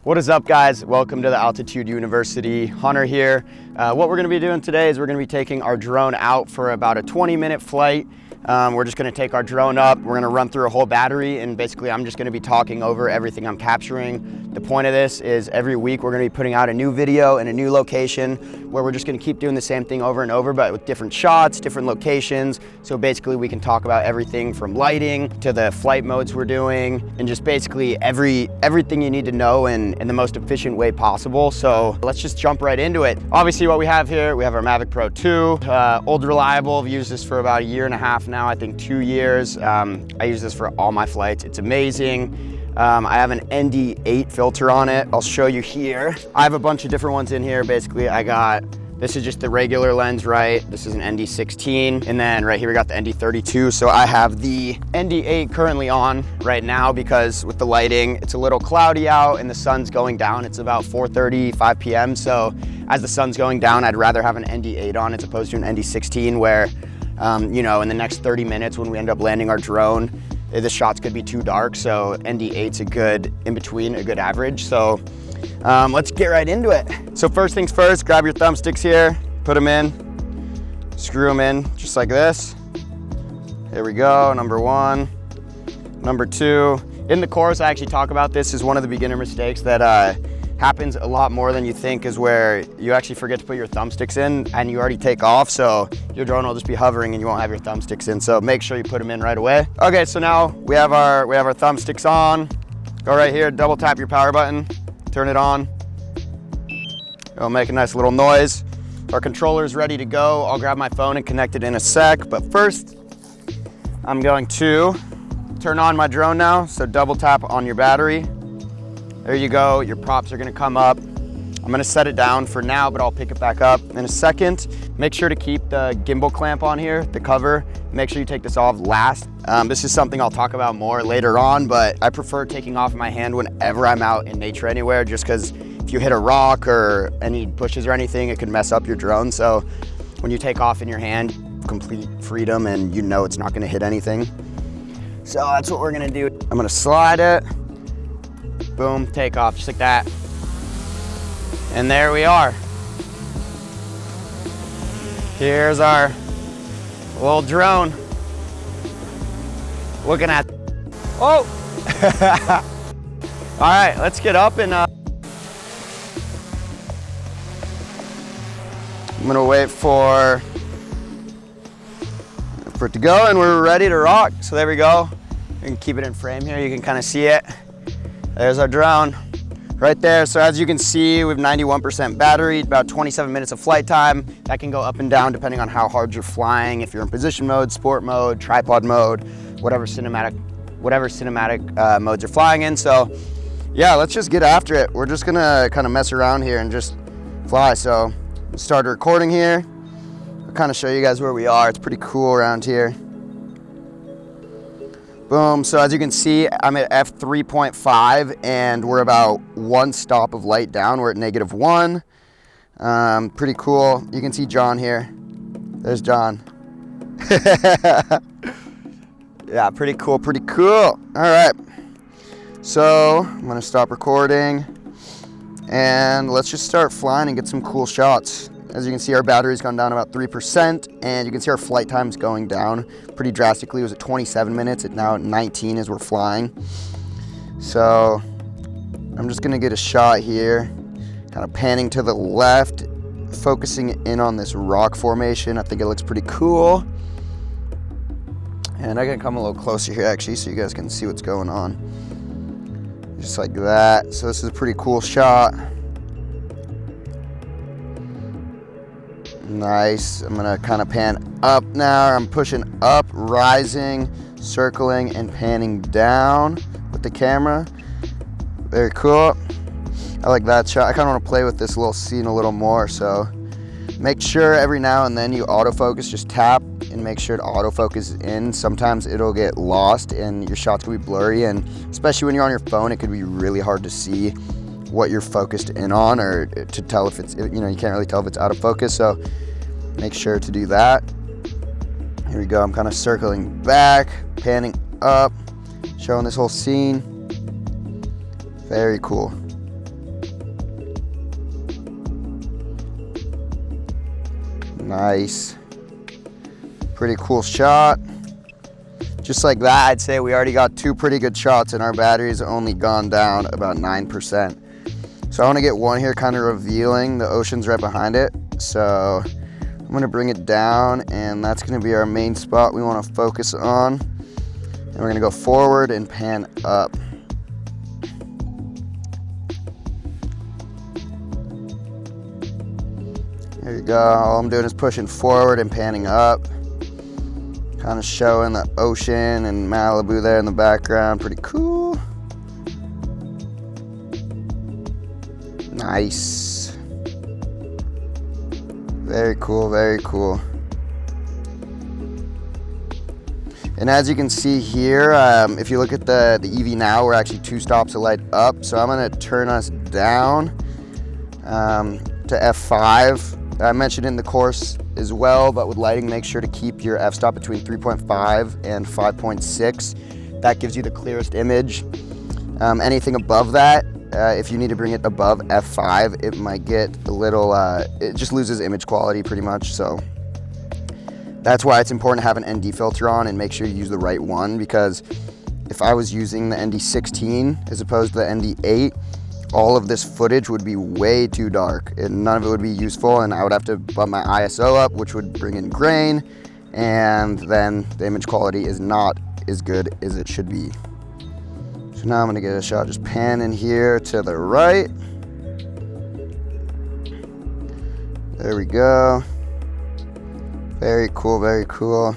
What is up, guys? Welcome to the Altitude University. Hunter here. What we're gonna be doing today is we're gonna be taking our drone out for about a 20-minute flight. We're just gonna take our drone up. We're gonna run through a whole battery, and basically I'm just gonna be talking over everything I'm capturing. The point of this is every week we're gonna be putting out a new video in a new location where we're just gonna keep doing the same thing over and over, but with different shots, different locations. So basically we can talk about everything from lighting to the flight modes we're doing, and just basically everything you need to know in the most efficient way possible. So let's just jump right into it. Obviously what we have here, we have our Mavic Pro 2, old reliable. I've used this for about 1.5 years now, I think 2 years. I use this for all my flights. It's amazing. I have an ND8 filter on it. I'll show you here. I have a bunch of different ones in here. Basically, this is just the regular lens, right? This is an ND16. And then right here, we got the ND32. So I have the ND8 currently on right now because with the lighting, it's a little cloudy out and the sun's going down. It's about 4:30, 5 p.m. So as the sun's going down, I'd rather have an ND8 on as opposed to an ND16 where, you know, in the next 30 minutes when we end up landing our drone, the shots could be too dark. So ND8's a good in-between, a good average. So let's get right into it. So first things first, grab your thumbsticks here, put them in, screw them in just like this. Here we go, number one. Number two, in the course I actually talk about this. Is one of the beginner mistakes that happens a lot more than you think, is where you actually forget to put your thumbsticks in and you already take off, so your drone will just be hovering and you won't have your thumbsticks in. So make sure you put them in right away. Okay, so now we have our thumbsticks on. Go right here, double tap your power button, turn it on. It'll make a nice little noise. Our controller's ready to go. I'll grab my phone and connect it in a sec, but first I'm going to turn on my drone now. So double tap on your battery. There you go, your props are gonna come up. I'm gonna set it down for now, but I'll pick it back up in a second. Make sure to keep the gimbal clamp on here, the cover. Make sure you take this off last. This is something I'll talk about more later on, but I prefer taking off my hand whenever I'm out in nature anywhere, just because if you hit a rock or any bushes or anything, it could mess up your drone. So when you take off in your hand, complete freedom and you know it's not gonna hit anything. So that's what we're gonna do. I'm gonna slide it. Boom, take off just like that. And there we are. Here's our little drone. Looking at, oh! All right, let's get up and I'm gonna wait for it to go and we're ready to rock. So there we go. You can keep it in frame here, you can kind of see it. There's our drone right there. So as you can see, we have 91% battery, about 27 minutes of flight time. That can go up and down depending on how hard you're flying. If you're in position mode, sport mode, tripod mode, whatever cinematic modes you're flying in. So yeah, let's just get after it. We're just gonna kind of mess around here and just fly. So start recording here. I'll kind of show you guys where we are. It's pretty cool around here. Boom, so as you can see, I'm at f3.5 and we're about one stop of light down. We're at -1. Pretty cool. You can see John here. There's John. Yeah, pretty cool, pretty cool. All right, so I'm gonna stop recording and let's just start flying and get some cool shots. As you can see, our battery's gone down about 3%, and you can see our flight time's going down pretty drastically. It was at 27 minutes, it's now at 19 as we're flying. So I'm just gonna get a shot here, kind of panning to the left, focusing in on this rock formation. I think it looks pretty cool. And I can come a little closer here actually so you guys can see what's going on. Just like that. So this is a pretty cool shot. Nice. I'm gonna kind of pan up now. I'm pushing up, rising, circling, and panning down with the camera. Very cool. I like that shot. I kind of want to play with this little scene a little more, so make sure every now and then you autofocus. Just tap and make sure to autofocus in. Sometimes it'll get lost and your shots will be blurry, and especially when you're on your phone, it could be really hard to see what you're focused in on, or to tell if it's, you know, you can't really tell if it's out of focus. So make sure to do that. Here we go. I'm kind of circling back, panning up, showing this whole scene. Very cool. Nice. Pretty cool shot. Just like that, I'd say we already got 2 pretty good shots and our battery's only gone down about 9%. So I want to get one here kind of revealing. The ocean's right behind it. So I'm going to bring it down, and that's going to be our main spot we want to focus on. And we're going to go forward and pan up. There you go. All I'm doing is pushing forward and panning up. Kind of showing the ocean and Malibu there in the background. Pretty cool. Nice. Very cool, very cool. And as you can see here, if you look at the EV now, we're actually 2 stops of light up. So I'm gonna turn us down to F5. I mentioned in the course as well, but with lighting, make sure to keep your f-stop between 3.5 and 5.6. That gives you the clearest image. Anything above that, if you need to bring it above f5, it might get a little, it just loses image quality pretty much. So that's why it's important to have an ND filter on and make sure you use the right one, because if I was using the ND16 as opposed to the ND8, all of this footage would be way too dark and none of it would be useful, and I would have to bump my ISO up, which would bring in grain, and then the image quality is not as good as it should be. So now I'm gonna get a shot, just pan in here to the right. There we go. Very cool, very cool.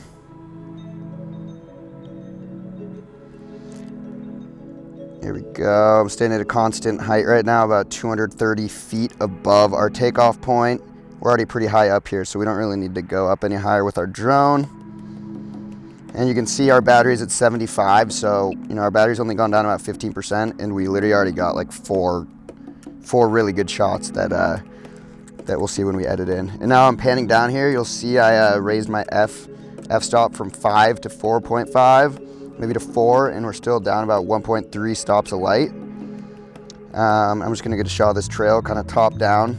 Here we go. I'm staying at a constant height right now, about 230 feet above our takeoff point. We're already pretty high up here, so we don't really need to go up any higher with our drone. And you can see our battery's at 75, so our battery's only gone down about 15%, and we literally already got like four really good shots that we'll see when we edit in. And now I'm panning down here. You'll see I raised my f-stop from 5 to 4.5. Maybe to 4, and we're still down about 1.3 stops of light. I'm just gonna get a shot of this trail kind of top down.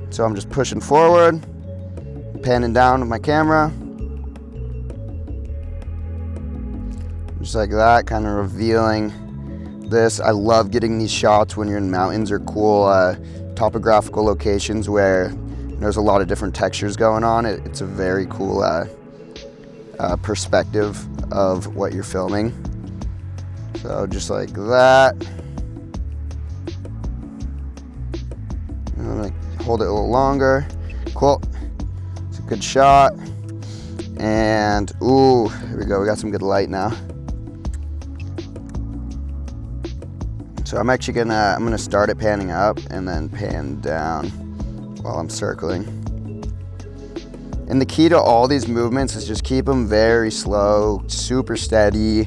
So I'm just pushing forward, panning down with my camera. Just like that, kind of revealing this. I love getting these shots when you're in mountains or cool topographical locations where there's a lot of different textures going on. It's a very cool perspective of what you're filming. So just like that. I'm gonna hold it a little longer. Cool. It's a good shot. And ooh, here we go. We got some good light now. So I'm actually gonna start it panning up and then pan down while I'm circling. And the key to all these movements is just keep them very slow, super steady.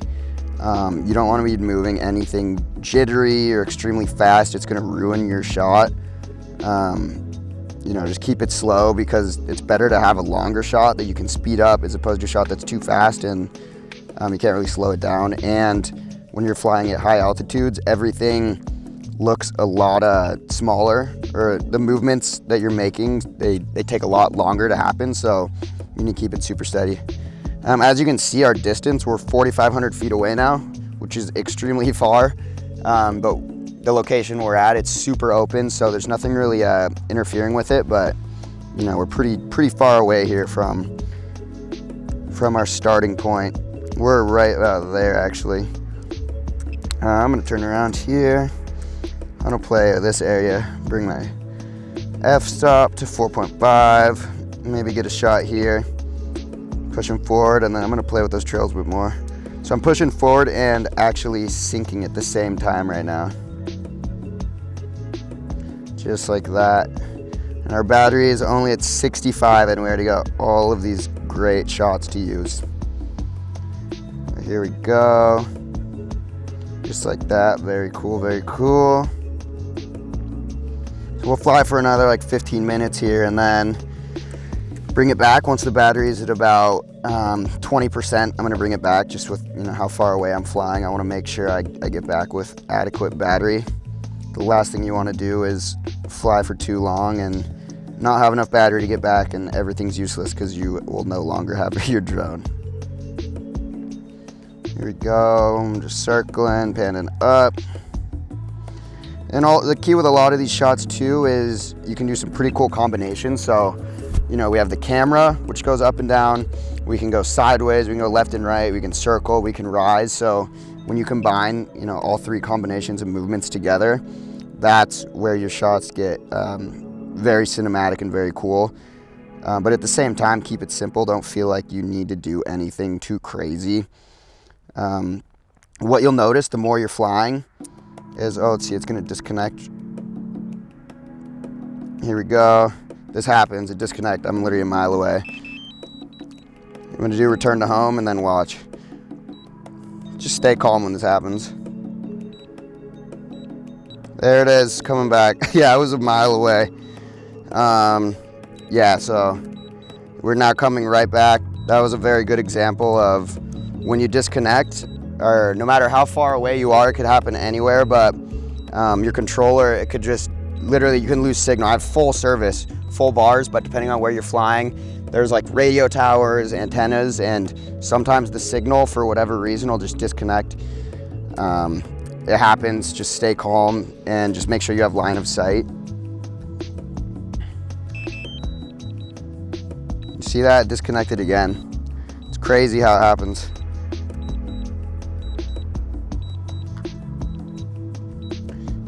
You don't want to be moving anything jittery or extremely fast. It's going to ruin your shot. Just keep it slow, because it's better to have a longer shot that you can speed up as opposed to a shot that's too fast and you can't really slow it down. And when you're flying at high altitudes, everything looks a lot smaller, or the movements that you're making, they take a lot longer to happen, so you need to keep it super steady. As you can see, our distance, we're 4,500 feet away now, which is extremely far, but the location we're at, it's super open, so there's nothing really interfering with it, but we're pretty far away here from our starting point. We're right about there, actually. I'm gonna turn around here. I'm gonna play this area, bring my f-stop to 4.5, maybe get a shot here, pushing forward, and then I'm gonna play with those trails a bit more. So I'm pushing forward and actually sinking at the same time right now. Just like that. And our battery is only at 65, and we already got all of these great shots to use. Here we go. Just like that, very cool, very cool. So we'll fly for another like 15 minutes here and then bring it back. Once the battery is at about 20%, I'm gonna bring it back just with how far away I'm flying. I wanna make sure I get back with adequate battery. The last thing you wanna do is fly for too long and not have enough battery to get back, and everything's useless because you will no longer have your drone. Here we go, I'm just circling, panning up. And the key with a lot of these shots too is you can do some pretty cool combinations. So, you know, we have the camera, which goes up and down. We can go sideways, we can go left and right, we can circle, we can rise. So when you combine, you know, all three combinations of movements together, that's where your shots get very cinematic and very cool. But at the same time, keep it simple. Don't feel like you need to do anything too crazy. What you'll notice the more you're flying is, oh, let's see, it's gonna disconnect. Here we go. This happens, it disconnects. I'm literally a mile away. I'm gonna do return to home and then watch. Just stay calm when this happens. There it is, coming back. Yeah, I was a mile away. Yeah, so we're now coming right back. That was a very good example of when you disconnect, or no matter how far away you are, it could happen anywhere, but your controller, it could just literally, you can lose signal. I have full service, full bars, but depending on where you're flying, there's like radio towers, antennas, and sometimes the signal, for whatever reason, will just disconnect. It happens, just stay calm and just make sure you have line of sight. You see that? Disconnected again. It's crazy how it happens.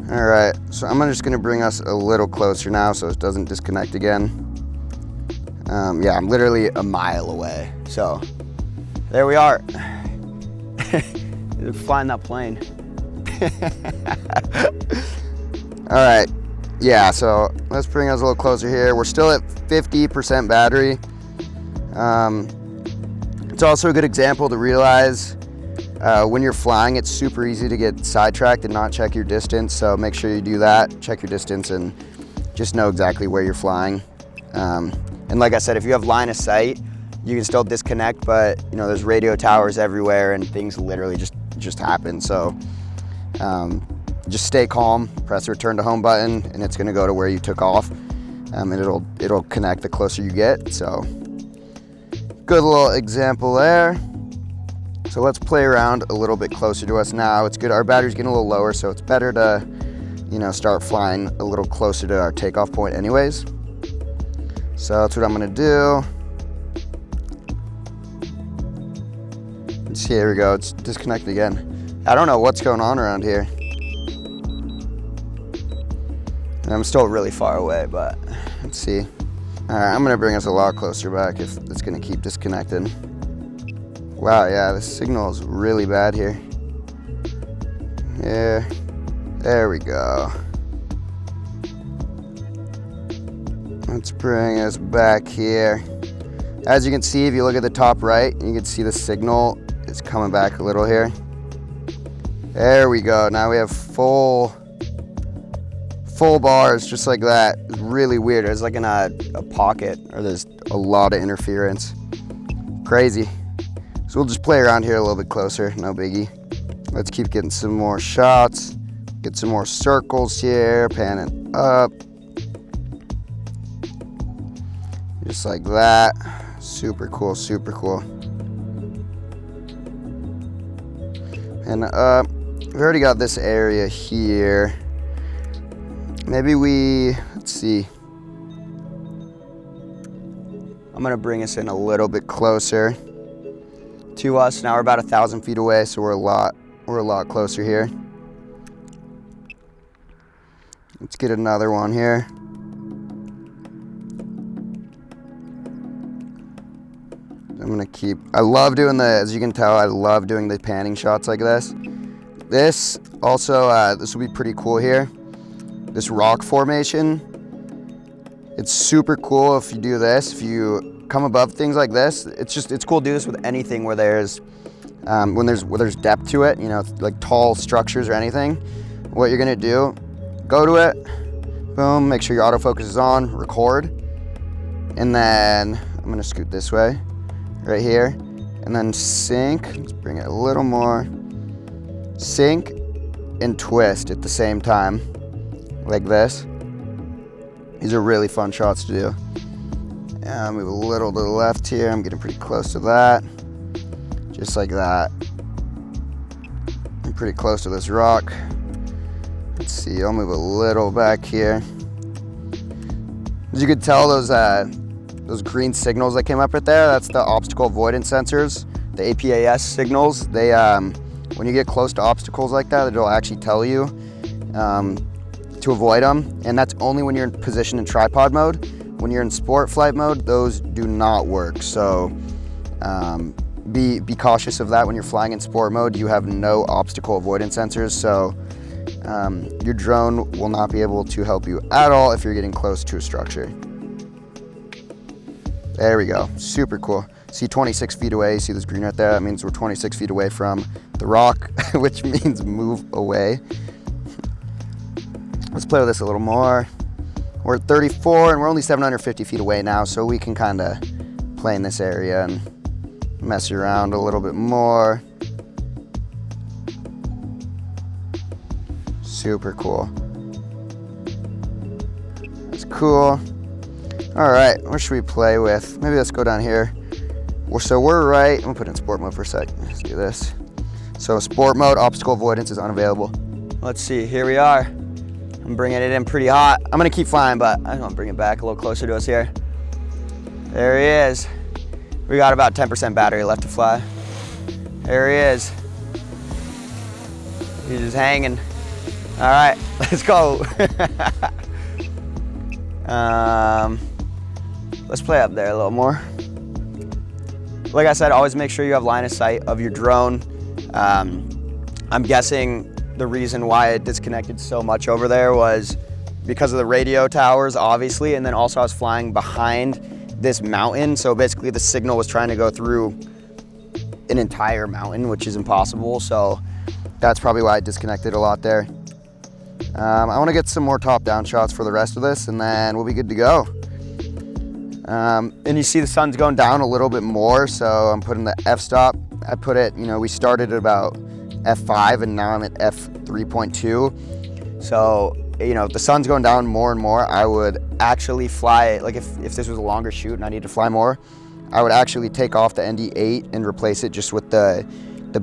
All right, so I'm just gonna bring us a little closer now so it doesn't disconnect again. Yeah, I'm literally a mile away. So there we are. Flying that plane. All right, yeah, so let's bring us a little closer here. We're still at 50% battery. It's also a good example to realize when you're flying, it's super easy to get sidetracked and not check your distance. So make sure you do that, check your distance, and just know exactly where you're flying. And like I said, if you have line of sight, you can still disconnect, but you know, there's radio towers everywhere and things literally just happen. So just stay calm, press the return to home button, and it's gonna go to where you took off. And it'll connect the closer you get. So good little example there. So let's play around a little bit closer to us now. It's good, our battery's getting a little lower, so it's better to, you know, start flying a little closer to our takeoff point anyways. So that's what I'm gonna do. Let's see, here we go, it's disconnected again. I don't know what's going on around here. I'm still really far away, but let's see. All right, I'm gonna bring us a lot closer back if it's gonna keep disconnecting. Wow, yeah, the signal is really bad here. Yeah, there we go. Let's bring us back here. As you can see, if you look at the top right, you can see the signal is coming back a little here. There we go, now we have full bars, just like that. It's really weird, it's like in a pocket, or there's a lot of interference. Crazy. So we'll just play around here a little bit closer, no biggie. Let's keep getting some more shots, get some more circles here, panning up. Just like that. Super cool, super cool. And we've already got this area here. Maybe let's see. I'm gonna bring us in a little bit closer to us. Now we're about 1,000 feet away, so we're a lot closer here. Let's get another one here. I love doing as you can tell, I love doing the panning shots like this. This also, this will be pretty cool here. This rock formation, it's super cool if you do this. If you come above things like this, it's cool to do this with anything where there's depth to it, you know, like tall structures or anything. What you're gonna do, go to it, boom, make sure your autofocus is on, record, and then I'm gonna scoot this way, right here, and then sync. Let's bring it a little more. Sync and twist at the same time, like this. These are really fun shots to do. Yeah, move a little to the left here. I'm getting pretty close to that. Just like that. I'm pretty close to this rock. Let's see, I'll move a little back here. As you could tell, those green signals that came up right there, that's the obstacle avoidance sensors, the APAS signals. They, when you get close to obstacles like that, it'll actually tell you to avoid them. And that's only when you're in position in tripod mode. When you're in sport flight mode, those do not work. So be cautious of that when you're flying in sport mode. You have no obstacle avoidance sensors. So your drone will not be able to help you at all if you're getting close to a structure. There we go, super cool. See 26 feet away, see this green right there? That means we're 26 feet away from the rock, which means move away. Let's play with this a little more. We're at 34 and we're only 750 feet away now, so we can kind of play in this area and mess around a little bit more. Super cool. That's cool. All right, what should we play with? Maybe let's go down here. So we're right, I'm gonna put it in sport mode for a sec. Let's do this. So sport mode, obstacle avoidance is unavailable. Let's see, here we are. I'm bringing it in pretty hot. I'm gonna keep flying, but I'm gonna bring it back a little closer to us here. There he is. We got about 10% battery left to fly. There he is. He's just hanging. All right, let's go. Let's play up there a little more. Like I said, always make sure you have line of sight of your drone. I'm guessing the reason why it disconnected so much over there was because of the radio towers, obviously, and then also I was flying behind this mountain. So basically the signal was trying to go through an entire mountain, which is impossible. So that's probably why it disconnected a lot there. I want to get some more top-down shots for the rest of this, and then we'll be good to go. And you see the sun's going down a little bit more, so I'm putting the f-stop. I put it, we started at about f5, and now I'm at f3.2. So, if the sun's going down more and more, I would actually fly, like if this was a longer shoot and I need to fly more, I would actually take off the ND8 and replace it just with the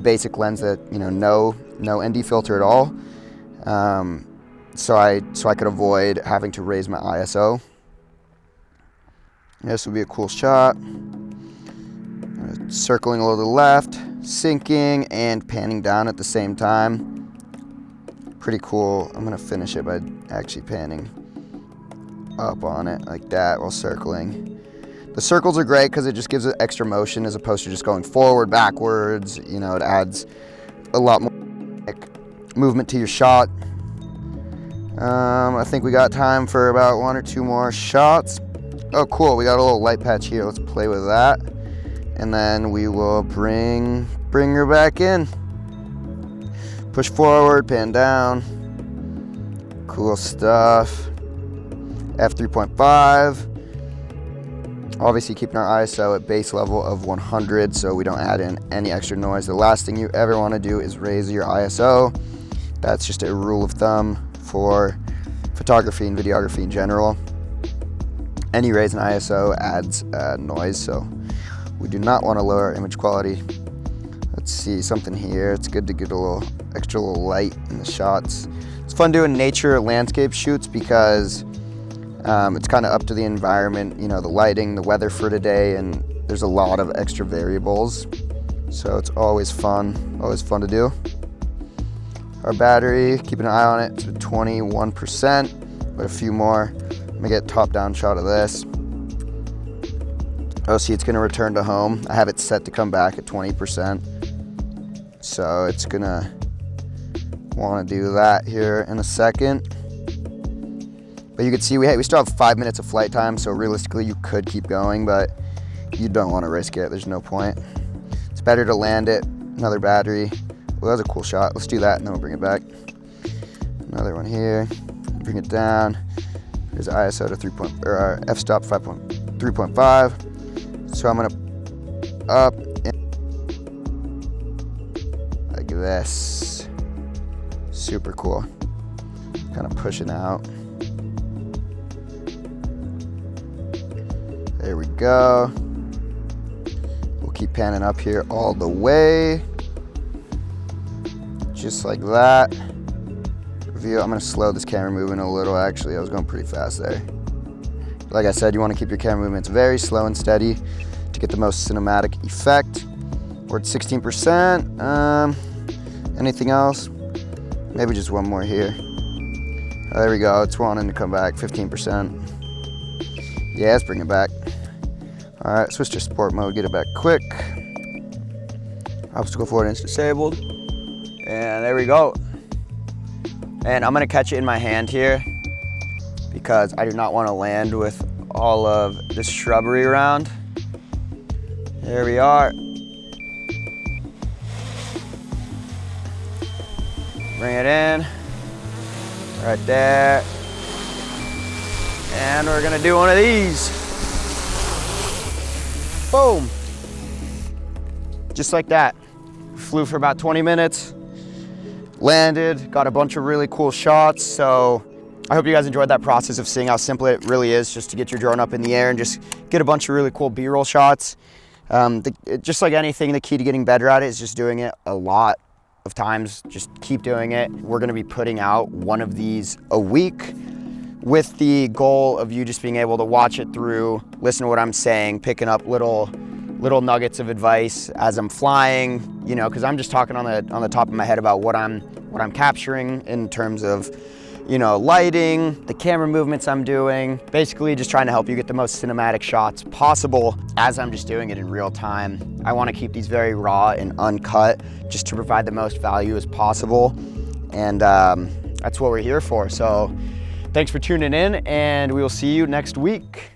basic lens that, no ND filter at all. So I could avoid having to raise my ISO. This would be a cool shot. Circling a little to the left, sinking and panning down at the same time. Pretty cool. I'm gonna finish it by actually panning up on it like that while circling. The circles are great because it just gives it extra motion as opposed to just going forward, backwards. It adds a lot more movement to your shot. I think we got time for about 1 or 2 more shots. Oh, cool, we got a little light patch here. Let's play with that. And then we will bring her back in. Push forward, pan down. Cool stuff. F3.5. Obviously keeping our ISO at base level of 100 so we don't add in any extra noise. The last thing you ever want to do is raise your ISO. That's just a rule of thumb for photography and videography in general. Any raise in ISO adds noise, so we do not want to lower our image quality. Let's see something here. It's good to get a little extra light in the shots. It's fun doing nature landscape shoots because it's kind of up to the environment, the lighting, the weather for today, and there's a lot of extra variables. So it's always fun to do. Our battery, keep an eye on it, it's at 21%, but a few more. Let me get a top-down shot of this. Oh, see, it's gonna return to home. I have it set to come back at 20%. So it's gonna wanna do that here in a second. But you can see we still have 5 minutes of flight time, so realistically you could keep going, but you don't wanna risk it, there's no point. It's better to land it, another battery. Well, that was a cool shot. Let's do that and then we'll bring it back. Another one here, bring it down. Here's ISO to f-stop 3.5. So I'm gonna up like this. Super cool. Kind of pushing out. we go. We'll keep panning up here all the way. Just like that. Review. I'm gonna slow this camera movement a little. Actually, I was going pretty fast there. Like I said, you wanna keep your camera movements very slow and steady to get the most cinematic effect. We're at 16%. Anything else? Maybe just one more here. Oh, there we go, it's wanting to come back, 15%. Yeah, let's bring it back. All right, switch to sport mode, get it back quick. Obstacle avoidance disabled. And there we go. And I'm gonna catch it in my hand here because I do not wanna land with all of this shrubbery around. There we are. Bring it in, right there. And we're gonna do one of these. Boom. Just like that. Flew for about 20 minutes, landed, got a bunch of really cool shots. So I hope you guys enjoyed that process of seeing how simple it really is just to get your drone up in the air and just get a bunch of really cool B-roll shots. Just like anything, the key to getting better at it is just doing it a lot of times. Just keep doing it. We're gonna be putting out one of these a week with the goal of you just being able to watch it through, listen to what I'm saying, picking up little nuggets of advice as I'm flying, you know, because I'm just talking on the top of my head about what I'm capturing in terms of, you know, lighting, the camera movements I'm doing, basically just trying to help you get the most cinematic shots possible as I'm just doing it in real time. I want to keep these very raw and uncut just to provide the most value as possible. And that's what we're here for. So thanks for tuning in, and we will see you next week.